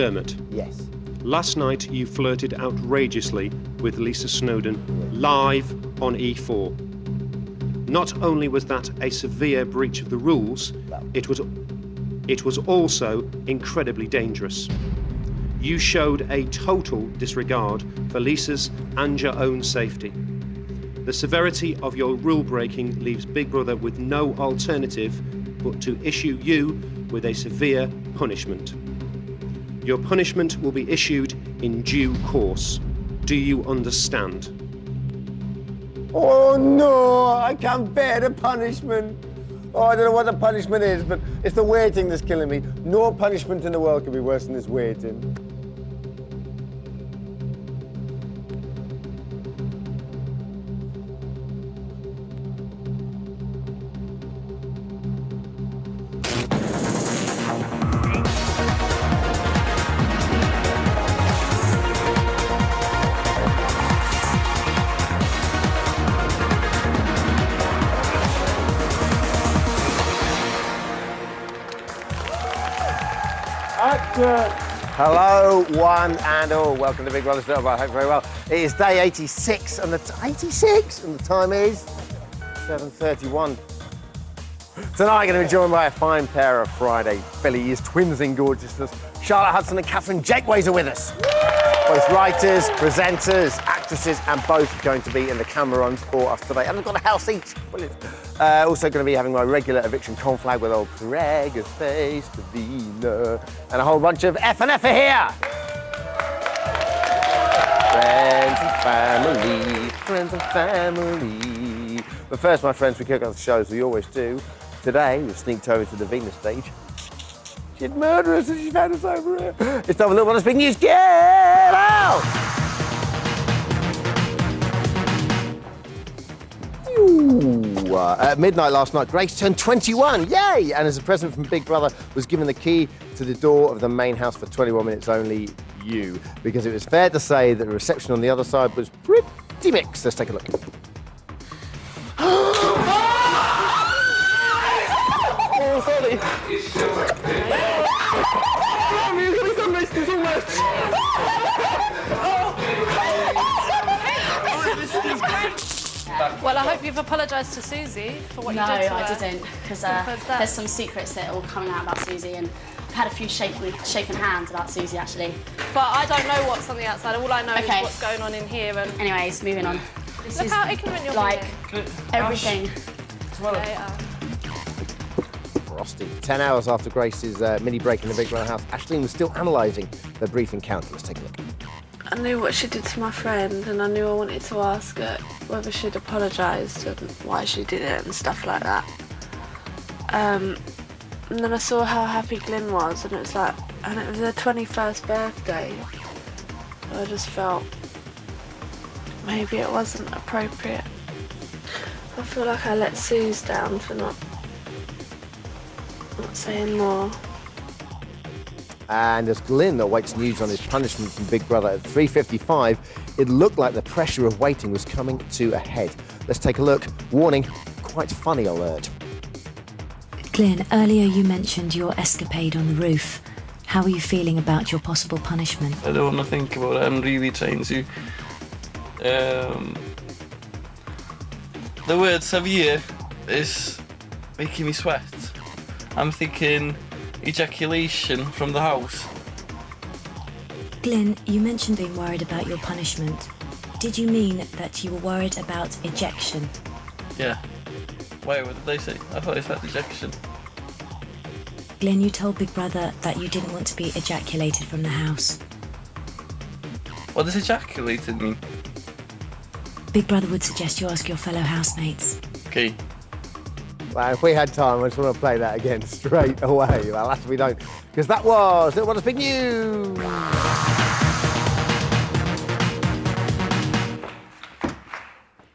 Dermot. Yes. Last night you flirted outrageously with Lisa Snowdon live on E4. Not only was that a severe breach of the rules, it was also incredibly dangerous. You showed a total disregard for Lisa's and your own safety. The severity of your rule breaking leaves Big Brother with no alternative but to issue you with a severe punishment. Your punishment will be issued in due course. Do you understand? Oh no, I can't bear the punishment. Oh, I don't know what the punishment is, but it's the waiting that's killing me. No punishment in the world can be worse than this waiting. Hello, one and all. Welcome to Big Brother's Little Brother. I hope very well. It is day 86, and the time is 7:31. Tonight, I'm going to be joined by a fine pair of Friday fillies, twins in gorgeousness. Charlotte Hudson and Catherine Jakeways are with us. Both writers, presenters, actresses, and both going to be in the camera runs for us today. And I've got a house each. Brilliant. Also going to be having my regular eviction conflag with old Craig, Face, Davina, and a whole bunch of F and F are here. Friends and family. But first, my friends, we kick off the show as we always do. Today, we've sneaked over to the Davina stage. She'd murder us if she found us over here. It's time for a little one of big news. Get out! At midnight last night, Grace turned 21. Yay! And as a present from Big Brother, was given the key to the door of the main house for 21 minutes only. You, because it was fair to say that the reception on the other side was pretty mixed. Let's take a look. Oh, sorry. Well, I hope you've apologised to Susie for what you did to her. No, I didn't, because there's some secrets that are all coming out about Susie, and I've had a few shaken hands about Susie, actually. But I don't know what's on the outside. All I know is what's going on in here. And anyways, moving on. Look how ignorant you're like being. Everything. Frosty. 10 hours after Grace's mini break in the Big Brother house, Aisling was still analysing their brief encounter. Let's take a look. I knew what she did to my friend, and I knew I wanted to ask her whether she'd apologised and why she did it and stuff like that. And then I saw how happy Glyn was, and it was like, and it was her 21st birthday. I just felt maybe it wasn't appropriate. I feel like I let Suze down for not saying more. And as Glyn awaits news on his punishment from Big Brother at 3:55, it looked like the pressure of waiting was coming to a head. Let's take a look. Warning, quite funny alert. Glyn, earlier you mentioned your escapade on the roof. How are you feeling about your possible punishment? I don't want to think about it. I'm really trying to... The word severe is making me sweat. I'm thinking ejaculation from the house. Glyn, you mentioned being worried about your punishment. Did you mean that you were worried about ejection? Yeah. Wait, what did they say? I thought I said ejection. Glyn, you told Big Brother that you didn't want to be ejaculated from the house. What does ejaculated mean? Big Brother would suggest you ask your fellow housemates. Okay. Well, if we had time, I just want to play that again straight away. Well, that's we don't, because that was Little Wonder's Big News.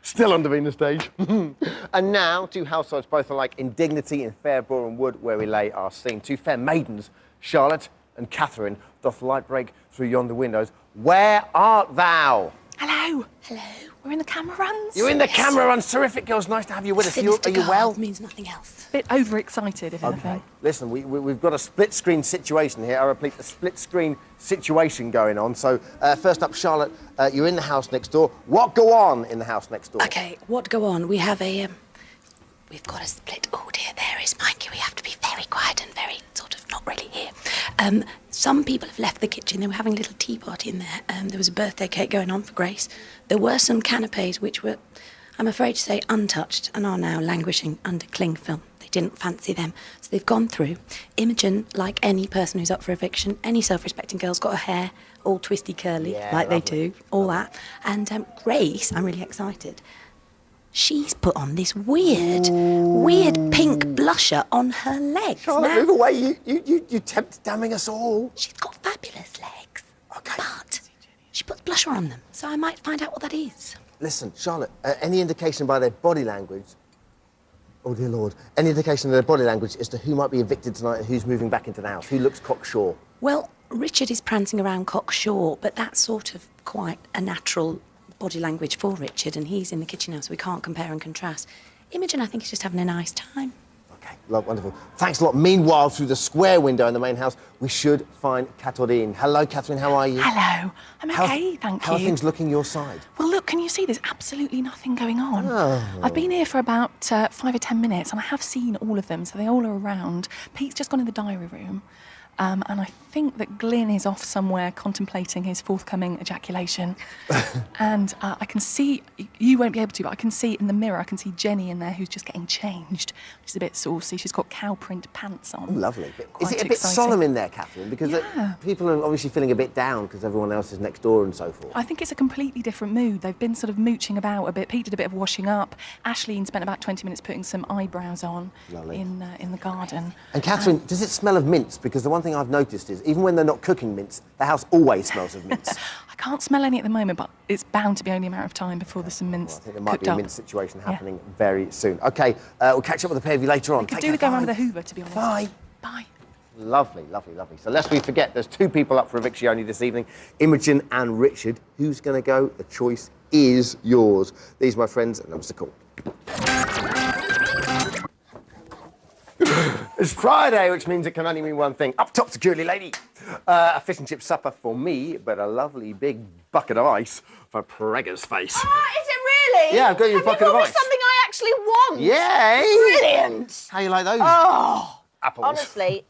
Still on Davina stage. And now, two housewives both alike in dignity in fair Boreham Wood, where we lay our scene. Two fair maidens, Charlotte and Catherine, doth light break through yonder windows. Where art thou? Hello. Hello. We're in the camera runs. You're in the camera runs. Terrific, girls. Nice to have you with us. Are you well? Means nothing else. Bit overexcited, if anything. Listen, we've got a split-screen situation here. I repeat, a split-screen situation going on. So, first up, Charlotte, you're in the house next door. What go on in the house next door? OK, what go on? We have a... We've got a split... Oh, dear, there is Mikey. We have to be very quiet and very sort of not really here. Some people have left the kitchen. They were having a little tea party in there. There was a birthday cake going on for Grace. There were some canapes which were, I'm afraid to say, untouched and are now languishing under cling film. They didn't fancy them, so they've gone through. Imogen, like any person who's up for eviction, any self-respecting girl's got her hair all twisty curly, like they do, all that. And Grace, I'm really excited. She's put on this weird pink blusher on her legs. Charlotte, move away. You tempt damning us all. She's got fabulous legs. OK. But she puts blusher on them, so I might find out what that is. Listen, Charlotte, any indication by their body language... Oh, dear Lord. Any indication of their body language as to who might be evicted tonight and who's moving back into the house? Who looks cocksure? Well, Richard is prancing around cocksure, but that's sort of quite a natural... body language for Richard, and he's in the kitchen now, so we can't compare and contrast. Imogen, I think, is just having a nice time. OK, wonderful. Thanks a lot. Meanwhile, through the square window in the main house, we should find Catherine. Hello, Catherine, how are you? Hello. I'm OK, thank you. How are things looking your side? Well, look, can you see there's absolutely nothing going on? Oh. I've been here for about 5 or 10 minutes, and I have seen all of them, so they all are around. Pete's just gone in the diary room. And I think that Glyn is off somewhere contemplating his forthcoming ejaculation. And I can see, you won't be able to, but I can see in the mirror, I can see Jenny in there who's just getting changed. She's a bit saucy. She's got cow print pants on. Oh, lovely. Quite is it a bit exciting. solemn in there, Catherine? Because people are obviously feeling a bit down because everyone else is next door and so forth. I think it's a completely different mood. They've been sort of mooching about a bit. Pete did a bit of washing up. Ashleen spent about 20 minutes putting some eyebrows on in the garden. And Catherine, does it smell of mince? Because the one thing I've noticed is, even when they're not cooking mince, the house always smells of mince. I can't smell any at the moment, but it's bound to be only a matter of time before there's some mince I think there might be a mince situation happening Yeah. very soon. OK, we'll catch up with the pair of you later on. We could do with going around with a Hoover, to be honest. Bye. Bye. Lovely, lovely, lovely. So lest we forget, there's 2 people up for eviction only this evening, Imogen and Richard. Who's going to go? The choice is yours. These, my friends, are numbers to call. It's Friday, which means it can only mean one thing. Up top, security lady. A fish and chip supper for me, but a lovely big bucket of ice for Prega's face. Oh, is it really? Yeah, I've got you a bucket of ice. Something I actually want. Yay! Brilliant. How you like those? Oh. Apples. Honestly,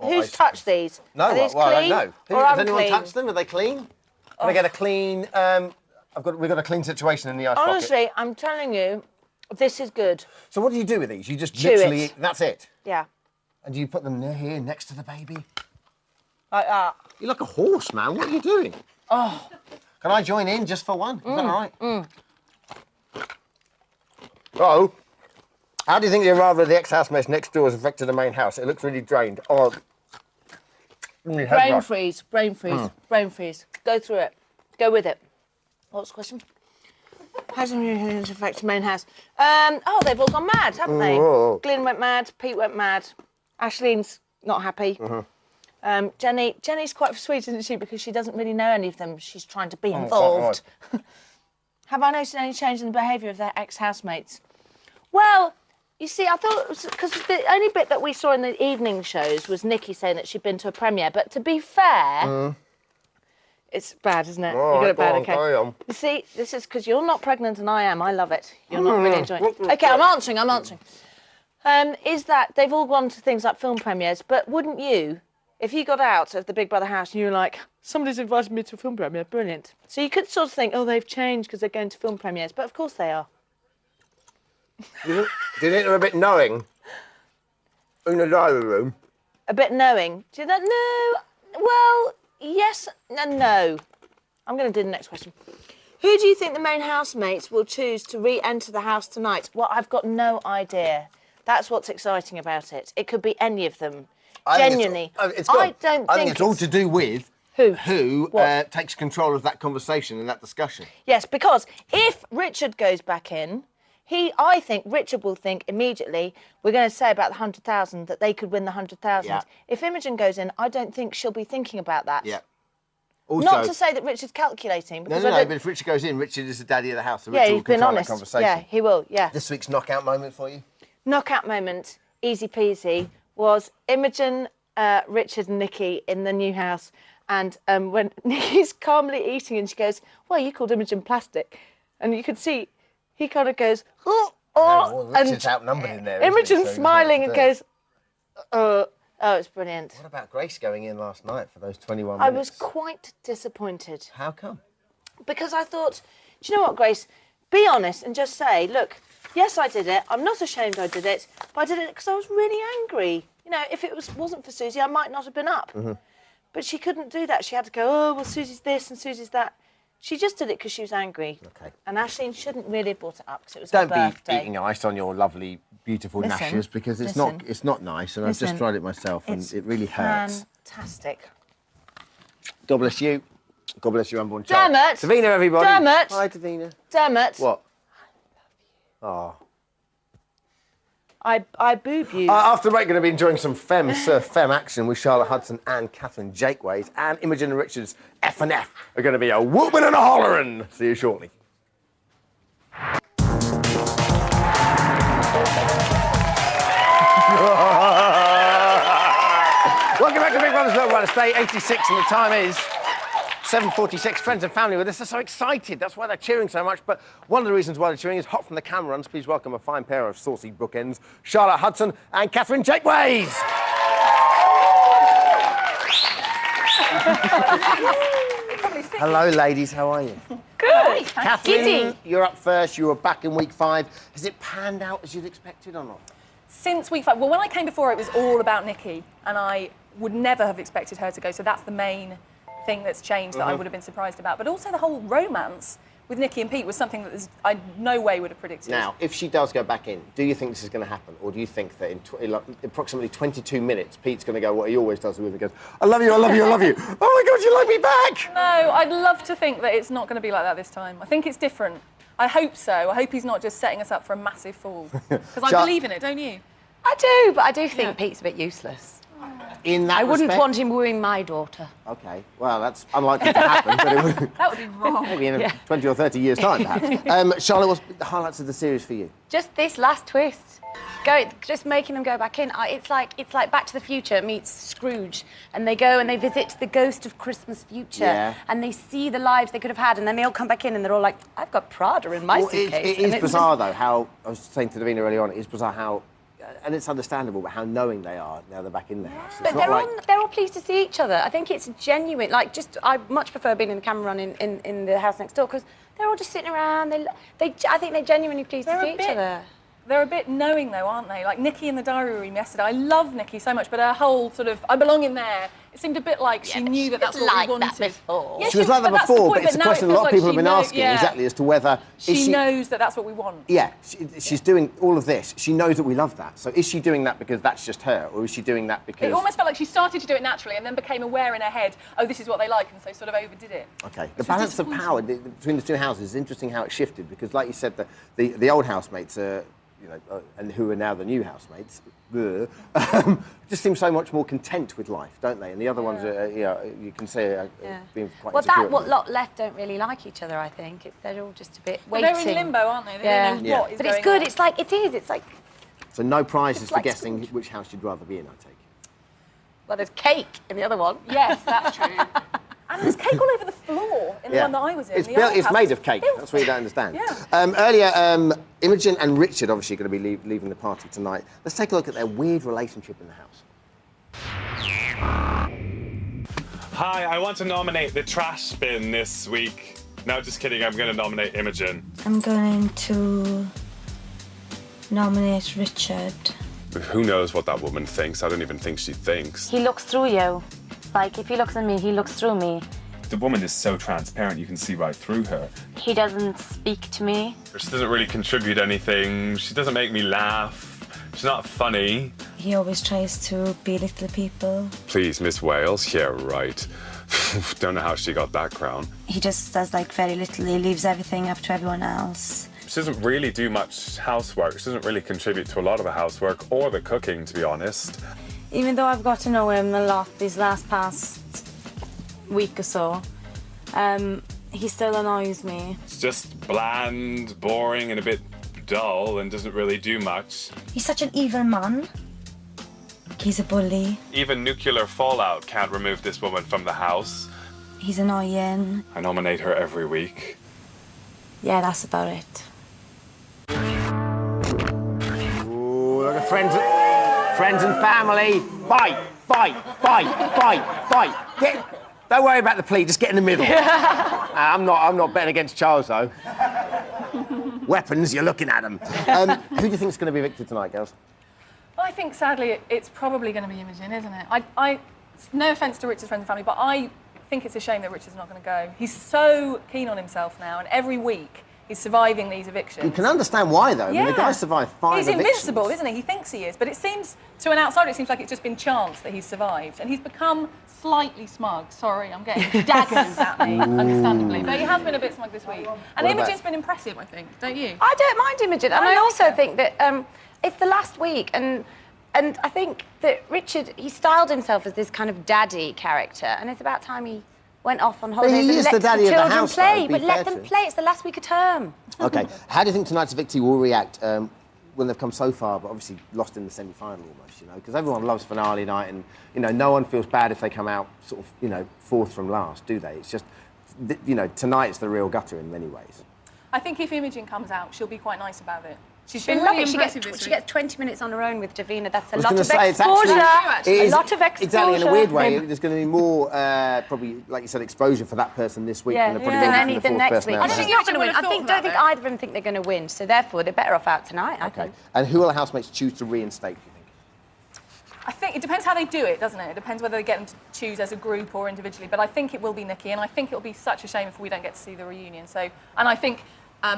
who's touched these? No, Are these well, I clean don't know. or Has anyone unclean? touched them? Are they clean? Can I get a clean... we've got a clean situation in the ice Honestly, bucket. I'm telling you, this is good. So what do you do with these? You just Chew literally... it. That's it? Yeah. And do you put them here next to the baby? Like that. You're like a horse, man. What are you doing? Oh. Can I join in just for one? Is that all right? Oh, how do you think the arrival of the ex-housemates next door has affected the main house? It looks really drained. Oh, Brain freeze, brain freeze, brain freeze. Go through it. Go with it. What's the question? How's it affected the main house? They've all gone mad, haven't they? Whoa. Glyn went mad, Pete went mad, Ashleen's not happy. Jenny's quite sweet, isn't she? Because she doesn't really know any of them. She's trying to be involved. Have I noticed any change in the behaviour of their ex-housemates? Well, you see, I thought it was because the only bit that we saw in the evening shows was Nikki saying that she'd been to a premiere. But to be fair, it's bad, isn't it? Oh, You got it bad, go on, okay. carry on. You see, this is because you're not pregnant and I am. I love it. You're not really enjoying it. Okay, I'm answering. Is that they've all gone to things like film premieres, but wouldn't you, if you got out of the Big Brother house and you were like, somebody's invited me to a film premiere, brilliant. So you could sort of think, oh, they've changed because they're going to film premieres, but of course they are. Do you think they're a bit knowing in the diary room? A bit knowing. Do you know? No. Well, yes and no. I'm going to do the next question. Who do you think the main housemates will choose to re-enter the house tonight? Well, I've got no idea. That's what's exciting about it. It could be any of them. Genuinely. I think it's all to do with who takes control of that conversation and that discussion. Yes, because if Richard goes back in, I think Richard will think immediately, we're going to say about the 100,000, that they could win the 100,000. Yeah. If Imogen goes in, I don't think she'll be thinking about that. Yeah. Also, Not to say that Richard's calculating. No, Because but if Richard goes in, Richard is the daddy of the house. So Yeah, Richard he's will been control honest. that conversation. Yeah, he will, yeah. This week's knockout moment for you? Knockout moment, easy peasy, was Imogen, Richard and Nikki in the new house. And when Nikki's calmly eating and she goes, well, you called Imogen plastic. And you could see, he kind of goes, oh, Well, Richard's and outnumbered in there. Imogen's isn't he? So he doesn't know smiling what and to do. goes, oh, it's brilliant. What about Grace going in last night for those 21 I minutes? was quite disappointed. How come? Because I thought, do you know what, Grace? Be honest and just say, look, yes, I did it. I'm not ashamed I did it, but I did it because I was really angry. You know, if it wasn't for Susie, I might not have been up. Mm-hmm. But she couldn't do that. She had to go, oh, well, Susie's this and Susie's that. She just did it because she was angry. Okay. And Ashleen shouldn't really have brought it up because it was her Don't birthday. be eating ice on your lovely, beautiful Listen, gnashes because it's not nice, and I've just Listen, tried it myself, and it's it really hurts. Fantastic. God bless you. God bless your unborn child. Dermot! Davina, everybody. Dermot! Hi, Davina. Dermot, What? Oh. I boob you. After the break, going to be enjoying some fem action with Charlotte Hudson and Catherine Jakeways, and Imogen and Richard's F&F are going to be a whooping and a hollering. See you shortly. Welcome back to Big Brother's Little Brother. It's day 86 and the time is 7:46. Friends and family with us. They're so excited. That's why they're cheering so much. But one of the reasons why they're cheering is hot from the camera runs. Please welcome a fine pair of saucy bookends, Charlotte Hudson and Catherine Jakeways. Hello, ladies. How are you? Good. Catherine, you're up first. You were back in week 5. Has it panned out as you'd expected or not? Since week 5, well, when I came before, it was all about Nikki, and I would never have expected her to go, so that's the main thing that's changed that I would have been surprised about. But also the whole romance with Nikki and Pete was something that I no way would have predicted. Now, if she does go back in, do you think this is going to happen? Or do you think that in approximately 22 minutes, Pete's going to go what he always does with him, goes, I love you, I love you, I love you. Oh my God, you like me back? No, I'd love to think that it's not going to be like that this time. I think it's different. I hope so. I hope he's not just setting us up for a massive fall. Because I believe in it, don't you? I do, but I do think Pete's a bit useless. In that I wouldn't respect? want him wooing my daughter. OK, well, that's unlikely to happen, but it would... That would be wrong. Maybe in 20 or 30 years' time, perhaps. Charlotte, what's the highlights of the series for you? Just this last twist. Just making them go back in. It's like Back to the Future meets Scrooge, and they go and they visit the ghost of Christmas future, and they see the lives they could have had, and then they all come back in, and they're all like, "I've got Prada in my suitcase." It is bizarre, though, how I was saying to Davina earlier on. It is bizarre how, and it's understandable, but how knowing they are now they're back in the house. It's But not they're all pleased to see each other. I think it's genuine. I much prefer being in the camera run in the house next door because they're all just sitting around. I think they're genuinely pleased to see each other. They're a bit knowing, though, aren't they? Like Nikki in the diary room yesterday. I love Nikki so much, but her whole sort of, I belong in there. It seemed a bit like she knew that that's what we wanted. Before. Yeah, She was like that that's the before, point, but it's a now question it a lot feels of people like have been she asking knows- exactly as to whether... She knows that that's what we want. Yeah, she's doing all of this. She knows that we love that. So is she doing that because that's just her, or is she doing that because... It almost felt like she started to do it naturally and then became aware in her head, oh, this is what they like, and so sort of overdid it. OK. The balance of power between the two houses is interesting how it shifted, because like you said, the old housemates are... and who are now the new housemates, just seem so much more content with life, don't they? And the other ones, are, you can say, being quite insecure. What lot left don't really like each other. I think they're all just a bit But waiting. they're in limbo, aren't they? They don't know what is But it's going good. on. It's like it is. It's like So no prizes for like guessing which house you'd rather be in, I take it. well, there's cake in the other one. Yes, that's true. And there's cake all over the floor in the one that I was in. It's, The other it's house made was of cake. filthy. That's what you don't understand. Yeah. Earlier, Imogen and Richard obviously going to be leaving the party tonight. Let's take a look at their weird relationship in the house. Hi, I want to nominate the trash bin this week. No, just kidding. I'm going to nominate Imogen. I'm going to nominate Richard. Who knows what that woman thinks? I don't even think she thinks. He looks through you. Like, if he looks at me, he looks through me. The woman is so transparent, you can see right through her. He doesn't speak to me. She doesn't really contribute anything. She doesn't make me laugh. She's not funny. He always tries to belittle people. Please, Miss Wales. Yeah, right. Don't know how she got that crown. He just does like very little. He leaves everything up to everyone else. She doesn't really do much housework. She doesn't really contribute to a lot of the housework or the cooking, to be honest. Even though I've got to know him a lot these past week or so, He still annoys me. It's just bland, boring, and a bit dull, and doesn't really do much. He's such an evil man. He's a bully. Even nuclear fallout can't remove this woman from the house. He's annoying. I nominate her every week. Yeah, that's about it. Ooh, look at friends and family. Fight, fight, fight, fight, fight. Don't worry about the plea, just get in the middle. I'm not betting against Charles, though. Weapons, you're looking at them. Who do you think is going to be evicted tonight, girls? Well, I think, sadly, it's probably going to be Imogen, isn't it? No offence to Richard's friends and family, but I think it's a shame that Richard's not going to go. He's so keen on himself now, and every week he's surviving these evictions. You can understand why, though. Yeah. I mean, the guy survived 5 He's evictions. invincible, isn't he? He thinks he is, but it seems, to an outsider, it seems like it's just been chance that he's survived, and he's become slightly smug. Sorry, I'm getting daggers at me, understandably, but he has been a bit smug this week. And Imogen's been impressive, I think, don't you? I don't mind Imogen, and I also think that it's the last week, and I think that Richard, he styled himself as this kind of daddy character, and it's about time he went off on holidays and let the children play. But let them play. It's the last week of term. OK. How do you think tonight's evictee will react when they've come so far, but obviously lost in the semi-final almost, you know? Because everyone loves finale night, and, you know, no one feels bad if they come out sort of, you know, 4th from last, do they? It's just, you know, tonight's the real gutter in many ways. I think if Imogen comes out, she'll be quite nice about it. She's been really impressive this week. She gets 20 minutes on her own with Davina. That's a lot of exposure. A lot of exposure. Exactly, in a weird way. There's going to be more, probably, like you said, exposure for that person this week than there probably will be for the 4th person. I don't think you're going to win. I don't think either of them think they're going to win. So therefore, they're better off out tonight, I think. And who will the housemates choose to reinstate, do you think? I think it depends how they do it, doesn't it? It depends whether they get them to choose as a group or individually. But I think it will be Nikki, and I think it'll be such a shame if we don't get to see the reunion. So, and I think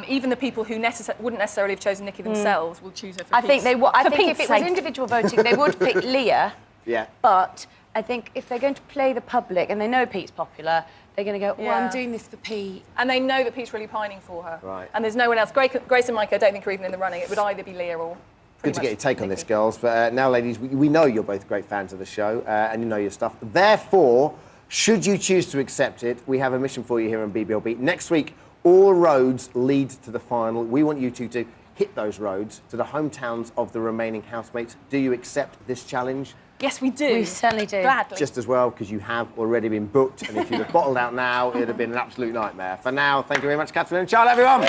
even the people who wouldn't necessarily have chosen Nikki themselves will choose her for Pete's sake. I think if it was sake. individual voting, they would pick Leah. Yeah. But I think if they're going to play the public and they know Pete's popular, they're going to go, I'm doing this for Pete. And they know that Pete's really pining for her. Right. And there's no one else. Grace and Micah, I don't think are even in the running. It would either be Leah or... Good to get your take on this, girls. But now, ladies, we know you're both great fans of the show and you know your stuff. Therefore, should you choose to accept it, we have a mission for you here on BBLB. Next week, all roads lead to the final. We want you two to hit those roads to the hometowns of the remaining housemates. Do you accept this challenge? Yes, we do. We certainly do. Gladly. Just as well, because you have already been booked, and if you'd have bottled out now, it would have been an absolute nightmare. For now, thank you very much, Catherine and Charlotte, everyone.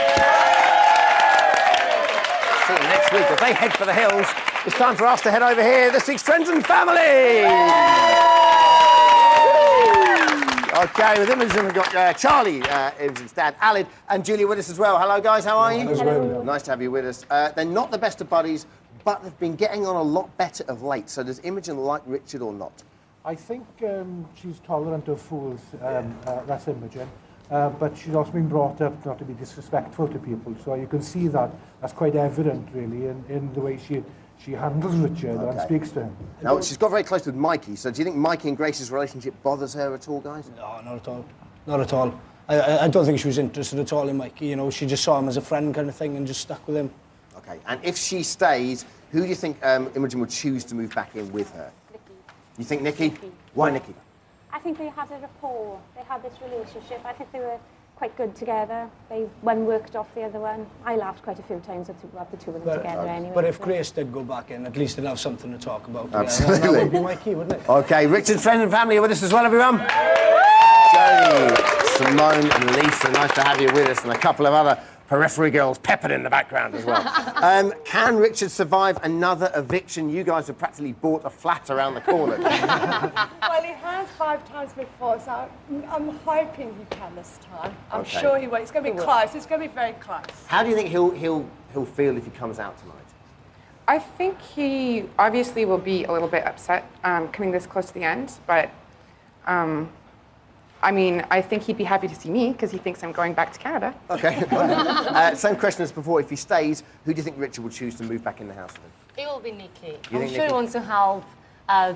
See you next week. If they head for the hills, it's time for us to head over here, this week's Friends and Family. OK, with Imogen, we've got Charlie, Imogen's dad, Alid, and Julia with us as well. Hello, guys, how are you? Hello. Nice to have you with us. They're not the best of buddies, but they've been getting on a lot better of late. So does Imogen like Richard or not? I think she's tolerant of fools, that's Imogen. But she's also been brought up not to be disrespectful to people. So you can see that. That's quite evident, really, in the way she handles Richard and speaks to him. Now, she's got very close with Mikey, so do you think Mikey and Grace's relationship bothers her at all, guys? No, not at all. Not at all. I don't think she was interested at all in Mikey. You know, she just saw him as a friend kind of thing and just stuck with him. OK, and if she stays, who do you think Imogen would choose to move back in with her? Nikki. You think Nikki? Why Nikki? I think they had a rapport. They had this relationship. I think they were quite good together. One worked off the other one. I laughed quite a few times at the two of them together anyway. But if Grace did go back in, at least they'd have something to talk about. Absolutely. That would be Mikey, wouldn't it? OK, Richard's friends and family are with us as well, everyone. Jodie, Simone and Lisa, nice to have you with us, and a couple of other periphery girls peppered in the background as well. Can Richard survive another eviction? You guys have practically bought a flat around the corner. Well, he has 5 times before, so I'm hoping he can this time. I'm sure he will. It's going to be close. It's going to be very close. How do you think he'll feel if he comes out tonight? I think he obviously will be a little bit upset coming this close to the end, but I mean, I think he'd be happy to see me because he thinks I'm going back to Canada. OK. Same question as before. If he stays, who do you think Richard would choose to move back in the house with him? It will be Nikki. You I'm think sure Nikki? he wants to help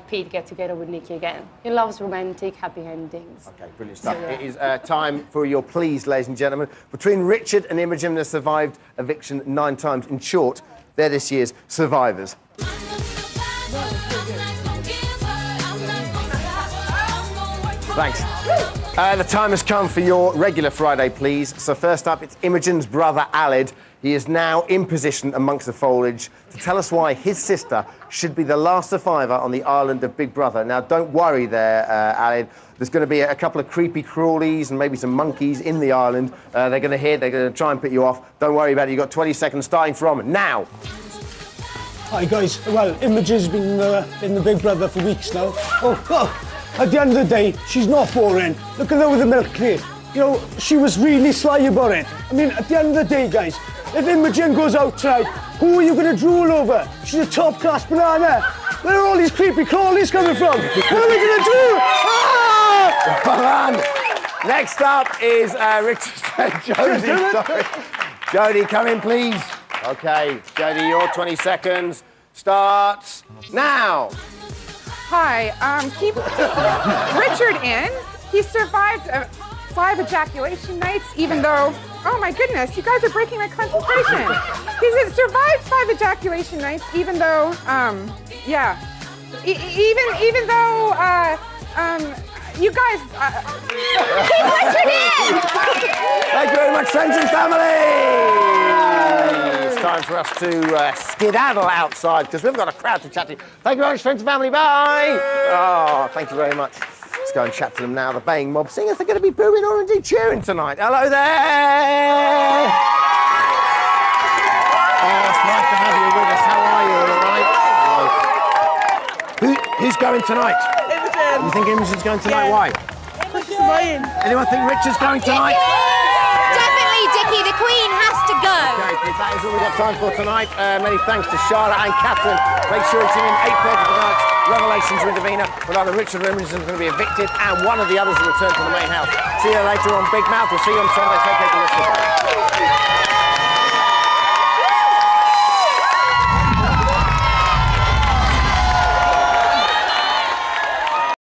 Pete get together with Nikki again. He loves romantic, happy endings. OK, brilliant stuff. It is time for your pleas, ladies and gentlemen. Between Richard and Imogen, they survived eviction 9 times. In short, they're this year's survivors. Thanks. The time has come for your regular Friday, please. So first up, it's Imogen's brother, Aled. He is now in position amongst the foliage to tell us why his sister should be the last survivor on the island of Big Brother. Now, don't worry there, Aled. There's going to be a couple of creepy crawlies and maybe some monkeys in the island. They're going to hit, they're going to try and put you off. Don't worry about it. You've got 20 seconds starting from now. Hi, guys. Well, Imogen's been in the Big Brother for weeks now. At the end of the day, she's not boring. Look at her with the milk crate. You know, she was really sly about it. I mean, at the end of the day, guys, if Imogen goes out tonight, who are you going to drool over? She's a top-class banana. Where are all these creepy crawlies coming from? What are we going to do? Ah! Well done. Next up is Richard Jodie. Sorry. Jodie, come in, please. OK, Jodie, your 20 seconds starts now. Hi, keep Richard in. He survived 5 ejaculation nights, even though, oh my goodness, you guys are breaking my concentration. He survived 5 ejaculation nights, even though, even though, you guys, keep Richard in! Thank you very much, friends and family! It's time for us to skedaddle outside because we've got a crowd to chat to. Thank you very much, friends and family. Bye! Oh, thank you very much. Let's go and chat to them now. The baying mob, seeing as they're going to be booing or indeed cheering tonight. Hello there! Oh, it's nice to have you with us. How are you? All right? Who's going tonight? Imogen. You think Imogen's going tonight? Why? Imogen. Anyone think Richard's going tonight? Definitely, Dickie. The Queen has to go. Okay, that is all we've got time for tonight. Many thanks to Charlotte and Catherine. Make sure you tune in 8:30 tonight. Revelations are intervener, when either Richard or Imogen is going to be evicted and one of the others will return to the main house. See you later on Big Mouth. We'll see you on Sunday. Take care. Goodbye.